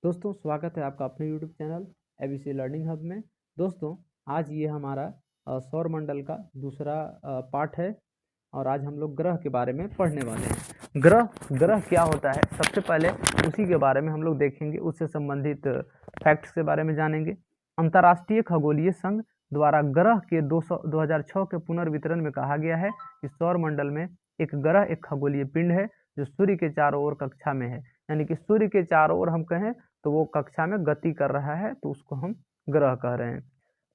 दोस्तों स्वागत है आपका अपने YouTube channel ABC learning hub में। दोस्तों आज ये हमारा सौर मंडल का दूसरा पार्ट है और आज हम लोग ग्रह के बारे में पढ़ने वाले हैं। ग्रह ग्रह क्या होता है, सबसे पहले उसी के बारे में हम लोग देखेंगे, उससे संबंधित फैक्ट्स के बारे में जानेंगे। अंतर्राष्ट्रीय खगोलीय संघ द्वारा ग्रह के 2006 के पुनर्वितरण में कहा गया है कि सौर मंडल में एक ग्रह एक खगोलीय पिंड है जो सूर्य के चारों ओर कक्षा में है। यानी कि सूर्य के चारों ओर हम कहें तो वो कक्षा में गति कर रहा है, तो उसको हम ग्रह कह रहे हैं।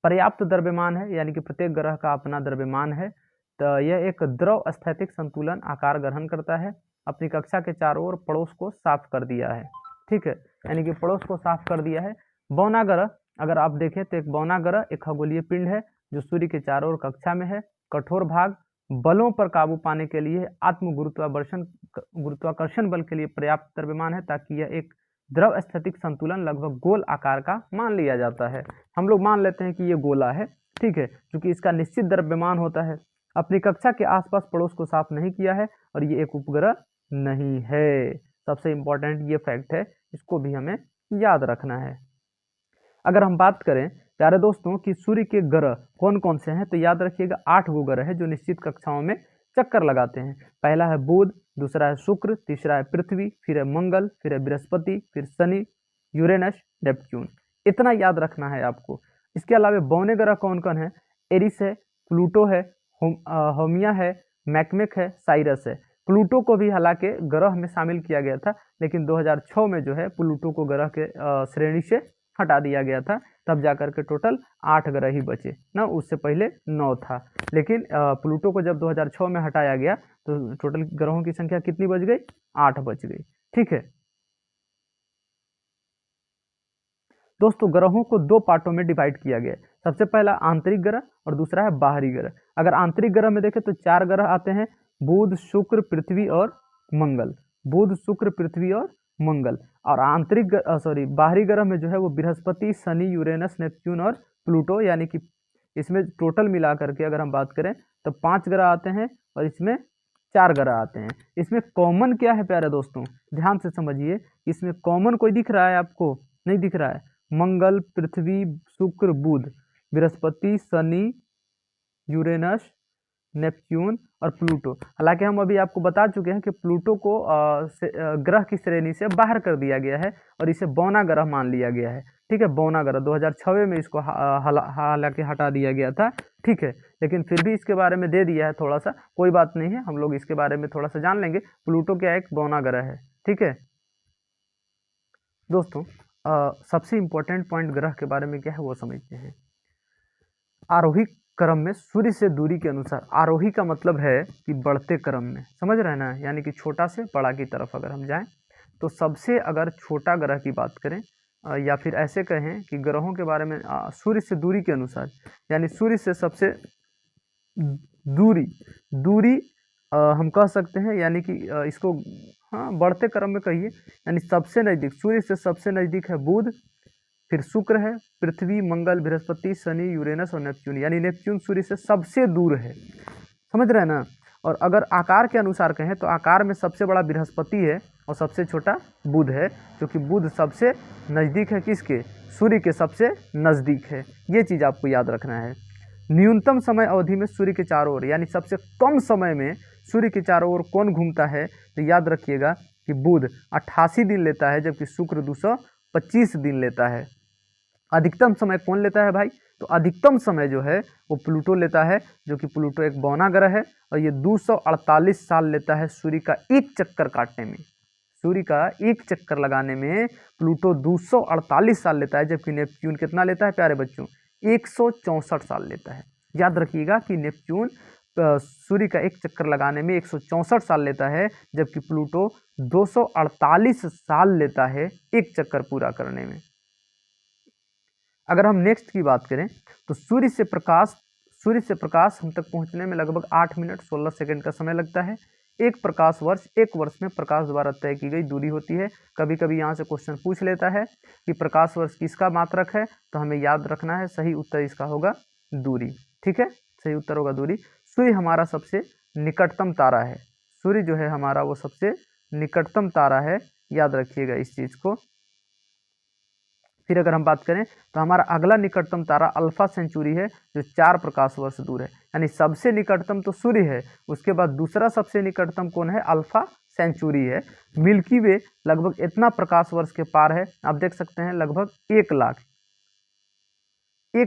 पर्याप्त द्रव्यमान है, यानी कि प्रत्येक ग्रह का अपना द्रव्यमान है। तो यह एक द्रव स्थैतिक संतुलन आकार ग्रहण करता है। अपनी कक्षा के चारों ओर पड़ोस को साफ कर दिया है। ठीक है, यानी कि पड़ोस को साफ कर दिया है। बौना ग्रह अगर आप देखें तो एक बौना ग्रह एक खगोलीय पिंड है जो सूर्य के चारों ओर कक्षा में है। कठोर भाग बलों पर काबू पाने के लिए आत्म गुरुत्वाकर्षण बल के लिए पर्याप्त द्रव्यमान है, ताकि यह एक द्रव स्थैतिक संतुलन लगभग गोल आकार का मान लिया जाता है। हम लोग मान लेते हैं कि ये गोला है, ठीक है, क्योंकि इसका निश्चित द्रव्यमान होता है। अपनी कक्षा के आसपास पड़ोस को साफ नहीं किया है और ये एक उपग्रह नहीं है। सबसे इंपॉर्टेंट ये फैक्ट है, इसको भी हमें याद रखना है। अगर हम बात करें प्यारे दोस्तों कि सूर्य के ग्रह कौन कौन से हैं, तो याद रखिएगा 8 गो ग्रह है जो निश्चित कक्षाओं में चक्कर लगाते हैं। पहला है बुध, दूसरा है शुक्र, तीसरा है पृथ्वी, फिर है मंगल, फिर है बृहस्पति, फिर शनि, यूरेनस, नेपच्यून। इतना याद रखना है आपको। इसके अलावा बौने ग्रह कौन कौन है? एरिस है, प्लूटो है, होमिया है, मैकमेक है, साइरस है। प्लूटो को भी हालांकि ग्रह में शामिल किया गया था, लेकिन 2006 में जो है प्लूटो को ग्रह के श्रेणी से हटा दिया गया था, तब जाकर के टोटल 8 ग्रह ही बचे ना, उससे पहले 9 था। लेकिन प्लूटो को जब 2006 में हटाया गया तो टोटल ग्रहों की संख्या कितनी बच गई? 8 बच गई। ठीक है दोस्तों, ग्रहों को 2 पार्टों में डिवाइड किया गया है। सबसे पहला आंतरिक ग्रह और दूसरा है बाहरी ग्रह। अगर आंतरिक ग्रह में देखें तो 4 ग्रह आते हैं, बुध, शुक्र, पृथ्वी और मंगल। बुध, शुक्र, पृथ्वी और मंगल। और बाहरी ग्रह में जो है वो बृहस्पति, शनि, यूरेनस, नेपच्यून और प्लूटो, यानी कि इसमें टोटल मिला करके अगर हम बात करें तो 5 ग्रह आते हैं और इसमें 4 ग्रह आते हैं। इसमें कॉमन क्या है प्यारे दोस्तों, ध्यान से समझिए। इसमें कॉमन कोई दिख रहा है आपको? नहीं दिख रहा है। मंगल, पृथ्वी, शुक्र, बुध, बृहस्पति, शनि, यूरेनस, नेपच्यून और प्लूटो। हालांकि हम अभी आपको बता चुके हैं कि प्लूटो को ग्रह की श्रेणी से बाहर कर दिया गया है और इसे बौना ग्रह मान लिया गया है। ठीक है, बौना ग्रह 2006 में इसको हालांकि हटा दिया गया था। ठीक है, लेकिन फिर भी इसके बारे में दे दिया है थोड़ा सा, कोई बात नहीं है, हम लोग इसके बारे में थोड़ा सा जान लेंगे। प्लूटो क्या एक बौना ग्रह है। ठीक है दोस्तों, सबसे इंपॉर्टेंट पॉइंट ग्रह के बारे में क्या है वो समझते हैं। आरोही क्रम में सूर्य से दूरी के अनुसार, आरोही का मतलब है कि बढ़ते क्रम में, समझ रहे हैं ना, यानी कि छोटा से बड़ा की तरफ अगर हम जाएं तो सबसे अगर छोटा ग्रह की बात करें या फिर ऐसे कहें कि ग्रहों के बारे में सूर्य से दूरी के अनुसार, यानी सूर्य से सबसे दूरी दूरी हम कह सकते हैं, यानी कि इसको हाँ बढ़ते क्रम में कहिए, यानी सबसे नज़दीक, सूर्य से सबसे नज़दीक है बुध, फिर शुक्र है, पृथ्वी, मंगल, बृहस्पति, शनि, यूरेनस और नेपच्यून। यानी नेपच्यून सूर्य से सबसे दूर है, समझ रहे हैं ना। और अगर आकार के अनुसार कहें तो आकार में सबसे बड़ा बृहस्पति है और सबसे छोटा बुध है, क्योंकि बुध सबसे नज़दीक है किसके? सूर्य के सबसे नज़दीक है। ये चीज़ आपको याद रखना है। न्यूनतम समय अवधि में सूर्य के चारों ओर, यानी सबसे कम समय में सूर्य के चारों ओर कौन घूमता है? तो याद रखिएगा कि बुध 88 दिन लेता है, जबकि शुक्र 225 दिन लेता है। अधिकतम समय कौन लेता है भाई? तो अधिकतम समय जो है वो प्लूटो लेता है, जो कि प्लूटो एक बौना ग्रह है और ये 248 साल लेता है सूर्य का एक चक्कर काटने में। सूर्य का एक चक्कर लगाने में प्लूटो 248 साल लेता है, जबकि नेपच्यून कितना लेता है प्यारे बच्चों? 164 साल लेता है। याद रखिएगा कि नेपच्यून सूर्य का एक चक्कर लगाने में 164 साल लेता है, जबकि प्लूटो 248 साल लेता है एक चक्कर पूरा करने में। अगर हम नेक्स्ट की बात करें तो सूर्य से प्रकाश हम तक पहुंचने में लगभग 8 मिनट 16 सेकंड का समय लगता है। एक वर्ष में प्रकाश द्वारा तय की गई दूरी होती है। कभी कभी यहाँ से क्वेश्चन पूछ लेता है कि प्रकाश वर्ष किसका मात्रक है, तो हमें याद रखना है सही उत्तर इसका होगा दूरी। ठीक है, सही उत्तर होगा दूरी। सूर्य हमारा सबसे निकटतम तारा है। सूर्य जो है हमारा वो सबसे निकटतम तारा है, याद रखिएगा इस चीज को। फिर अगर हम बात करें तो हमारा अगला निकटतम तारा अल्फा सेंचुरी है, जो 4 प्रकाश वर्ष दूर है। यानी सबसे निकटतम तो सूर्य है, उसके बाद दूसरा सबसे निकटतम कौन है? अल्फा सेंचुरी है। मिल्की वे लगभग इतना प्रकाश वर्ष के पार है, आप देख सकते हैं लगभग 1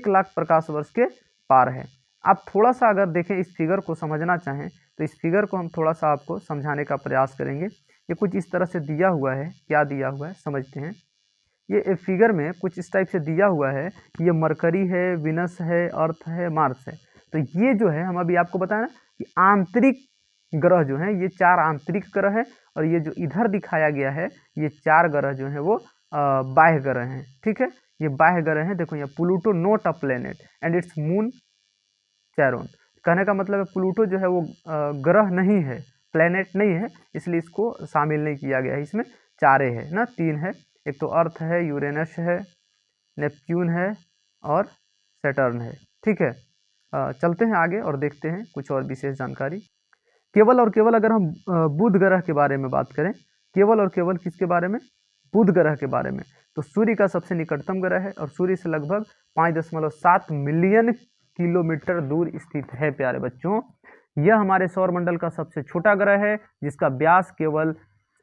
लाख प्रकाश वर्ष के पार है। आप थोड़ा सा अगर देखें, इस फिगर को समझना चाहें तो इस फिगर को हम थोड़ा सा आपको समझाने का प्रयास करेंगे। ये कुछ इस तरह से दिया हुआ है, क्या दिया हुआ है समझते हैं। ये फिगर में कुछ इस टाइप से दिया हुआ है कि ये मरकरी है, विनस है, अर्थ है, मार्स है। तो ये जो है हम अभी आपको बताया ना कि आंतरिक ग्रह जो हैं, ये 4 आंतरिक ग्रह है, और ये जो इधर दिखाया गया है ये 4 ग्रह जो हैं वो बाह्य ग्रह हैं। ठीक है, ये बाह्य ग्रह हैं। देखो यहाँ Pluto not a planet and its moon Charon. कहने का मतलब है प्लूटो जो है वो ग्रह नहीं है, प्लेनेट नहीं है, इसलिए इसको शामिल नहीं किया गया है। इसमें 4 है ना, 3 है, एक तो अर्थ है, यूरेनस है, नेपच्यून है और सैटर्न है। ठीक है, चलते हैं आगे और देखते हैं कुछ और विशेष जानकारी। केवल और केवल अगर हम बुध ग्रह के बारे में बात करें, केवल और केवल किसके बारे में? बुध ग्रह के बारे में। तो सूर्य का सबसे निकटतम ग्रह है और सूर्य से लगभग 5.7 मिलियन किलोमीटर दूर स्थित है। प्यारे बच्चों, यह हमारे सौरमंडल का सबसे छोटा ग्रह है, जिसका व्यास केवल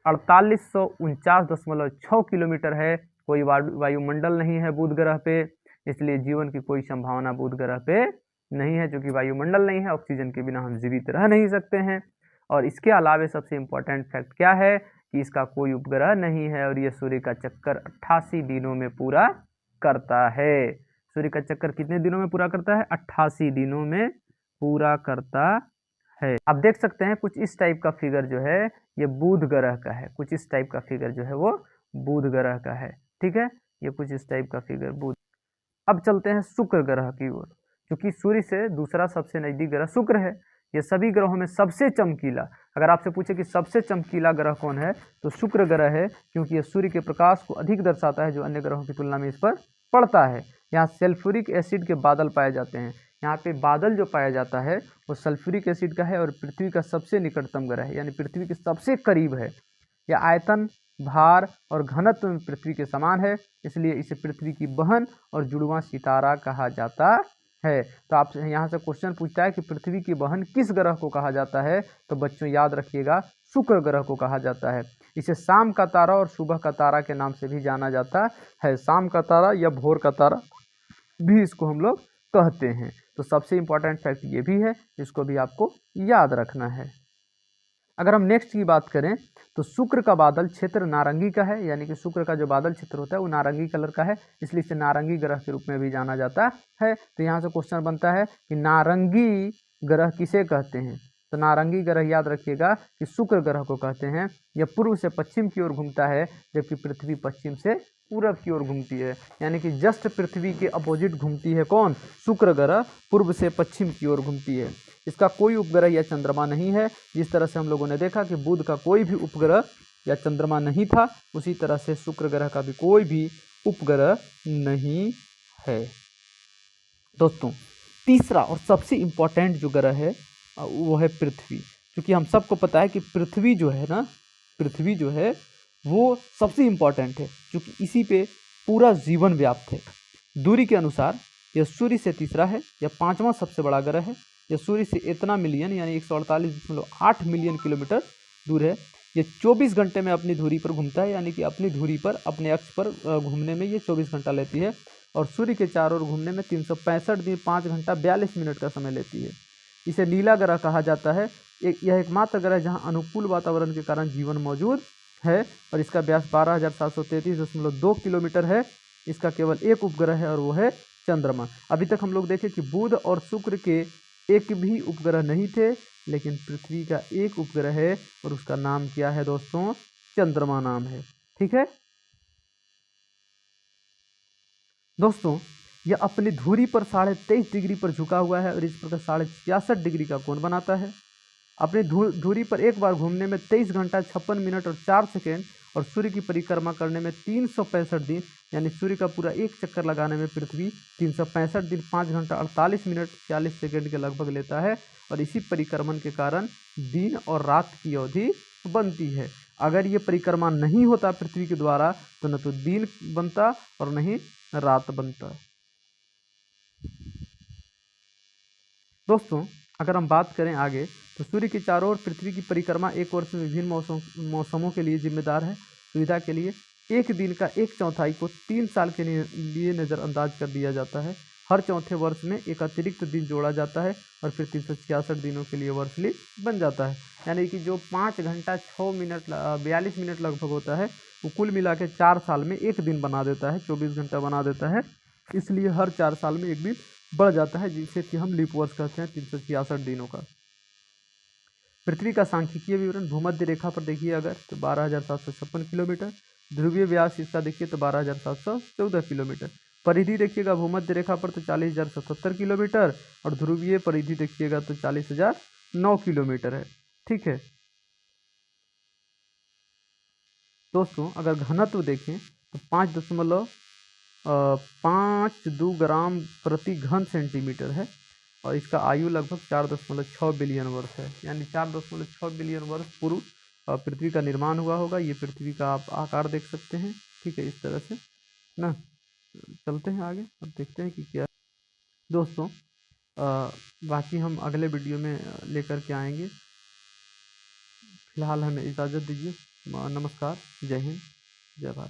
4849.6 किलोमीटर है। कोई वायुमंडल नहीं है बुध ग्रह पे, इसलिए जीवन की कोई संभावना बुध ग्रह पे नहीं है, जो कि वायुमंडल नहीं है, ऑक्सीजन के बिना हम जीवित रह नहीं सकते हैं। और इसके अलावा सबसे इंपॉर्टेंट फैक्ट क्या है कि इसका कोई उपग्रह नहीं है और यह सूर्य का चक्कर 88 दिनों में पूरा करता है। सूर्य का चक्कर कितने दिनों में पूरा करता है? 88 दिनों में पूरा करता है। आप देख सकते हैं कुछ इस टाइप का फिगर जो है ये बुध ग्रह का है, कुछ इस टाइप का फिगर जो है वो बुध ग्रह का है। ठीक है, ये कुछ इस टाइप का फिगर बुध। अब चलते हैं शुक्र ग्रह की ओर, क्योंकि सूर्य से दूसरा सबसे नजदीक ग्रह शुक्र है। ये सभी ग्रहों में सबसे चमकीला, अगर आपसे पूछे कि सबसे चमकीला ग्रह कौन है तो शुक्र ग्रह है, क्योंकि यह सूर्य के प्रकाश को अधिक दर्शाता है जो अन्य ग्रहों की तुलना में इस पर पड़ता है। यहाँ सल्फ्यूरिक एसिड के बादल पाए जाते हैं। यहाँ पे बादल जो पाया जाता है वो सल्फ्यूरिक एसिड का है और पृथ्वी का सबसे निकटतम ग्रह है, यानी पृथ्वी के सबसे करीब है। यह आयतन, भार और घनत्व में पृथ्वी के समान है, इसलिए इसे पृथ्वी की बहन और जुड़वां सितारा कहा जाता है। तो आप यहाँ से क्वेश्चन पूछता है कि पृथ्वी की बहन किस ग्रह को कहा जाता है, तो बच्चों याद रखिएगा शुक्र ग्रह को कहा जाता है। इसे शाम का तारा और सुबह का तारा के नाम से भी जाना जाता है। शाम का तारा या भोर का तारा भी इसको हम लोग कहते हैं। तो सबसे इंपॉर्टेंट फैक्ट ये भी है, इसको भी आपको याद रखना है। अगर हम नेक्स्ट की बात करें तो शुक्र का बादल क्षेत्र नारंगी का है, यानी कि शुक्र का जो बादल क्षेत्र होता है वो नारंगी कलर का है, इसलिए इसे नारंगी ग्रह के रूप में भी जाना जाता है। तो यहाँ से क्वेश्चन बनता है कि नारंगी ग्रह किसे कहते हैं, तो नारंगी ग्रह याद रखिएगा कि शुक्र ग्रह को कहते हैं। यह पूर्व से पश्चिम की ओर घूमता है, जबकि पृथ्वी पश्चिम से पूरब की ओर घूमती है, यानी कि जस्ट पृथ्वी के अपोजिट घूमती है कौन? शुक्र ग्रह पूर्व से पश्चिम की ओर घूमती है। इसका कोई उपग्रह या चंद्रमा नहीं है। जिस तरह से हम लोगों ने देखा कि बुध का कोई भी उपग्रह या चंद्रमा नहीं था, उसी तरह से शुक्र ग्रह का भी कोई भी उपग्रह नहीं है। दोस्तों, तीसरा और सबसे इम्पोर्टेंट जो ग्रह है वो है पृथ्वी, क्योंकि हम सबको पता है कि पृथ्वी जो है ना, पृथ्वी जो है वो सबसे इम्पोर्टेंट है, क्योंकि इसी पे पूरा जीवन व्याप्त है। दूरी के अनुसार यह सूर्य से तीसरा है, यह 5वां सबसे बड़ा ग्रह है। यह सूर्य से इतना मिलियन यानी 148.8 मिलियन किलोमीटर दूर है। ये 24 घंटे में अपनी धुरी पर घूमता है, यानी कि अपनी धुरी पर, अपने अक्ष पर घूमने में ये 24 घंटा लेती है, और सूर्य के चारों ओर घूमने में 365 दिन 5 घंटा 42 मिनट का समय लेती है। इसे नीला ग्रह कहा जाता है। यह एकमात्र ग्रह जहाँ अनुकूल वातावरण के कारण जीवन मौजूद है, और इसका व्यास 12,733.2 किलोमीटर है। इसका केवल एक उपग्रह है और वो है चंद्रमा। अभी तक हम लोग देखें कि बुध और शुक्र के एक भी उपग्रह नहीं थे, लेकिन पृथ्वी का एक उपग्रह है और उसका नाम क्या है दोस्तों? चंद्रमा नाम है। ठीक है दोस्तों, यह अपनी धुरी पर 23.5 डिग्री पर झुका हुआ है और इस प्रकार 66.5 डिग्री का कोण बनाता है। अपनी धुरी पर एक बार घूमने में 23 घंटा 56 मिनट और 4 सेकेंड और सूर्य की परिक्रमा करने में 365 दिन, यानी सूर्य का पूरा एक चक्कर लगाने में पृथ्वी 365 दिन 5 घंटा 48 मिनट 40 सेकेंड के लगभग लेता है, और इसी परिक्रमण के कारण दिन और रात की अवधि बनती है। अगर ये परिक्रमा नहीं होता पृथ्वी के द्वारा तो न तो दिन बनता और न ही रात बनता। दोस्तों अगर हम बात करें आगे तो सूर्य के चारों ओर पृथ्वी की परिक्रमा एक वर्ष में विभिन्न मौसमों के लिए जिम्मेदार है। सुविधा के लिए एक दिन का एक चौथाई को 3 साल के लिए नज़रअंदाज कर दिया जाता है। हर चौथे वर्ष में एक अतिरिक्त दिन जोड़ा जाता है और फिर 366 दिनों के लिए वर्षली बन जाता है। यानी कि जो 5 घंटा 6 मिनट 42 मिनट लगभग होता है वो कुल मिला के 4 साल में एक दिन बना देता है, 24 घंटा बना देता है। इसलिए हर 4 साल में एक दिन बढ़ जाता है, जिसे कि हम लीप वर्ष कहते हैं 366 दिनों का। पृथ्वी का सांख्यिकीय विवरण भूमध्य रेखा पर देखिए अगर तो 12,756 किलोमीटर, ध्रुवीय व्यास इसका देखिए तो 12,714 किलोमीटर, परिधि देखिएगा भूमध्य रेखा पर तो 40,077 किलोमीटर और ध्रुवीय परिधि देखिएगा तो 40,009 किलोमीटर है। ठीक है दोस्तों, अगर घनत्व देखें तो 5.52 ग्राम प्रति घन सेंटीमीटर है और इसका आयु लगभग 4.6 बिलियन वर्ष है। यानी 4.6 बिलियन वर्ष पूर्व पृथ्वी का निर्माण हुआ होगा। ये पृथ्वी का आप आकार देख सकते हैं। ठीक है, इस तरह से ना। चलते हैं आगे और देखते हैं कि क्या दोस्तों बाकी हम अगले वीडियो में लेकर के आएंगे। फिलहाल हमें इजाज़त दीजिए। नमस्कार, जय हिंद, जय भारत।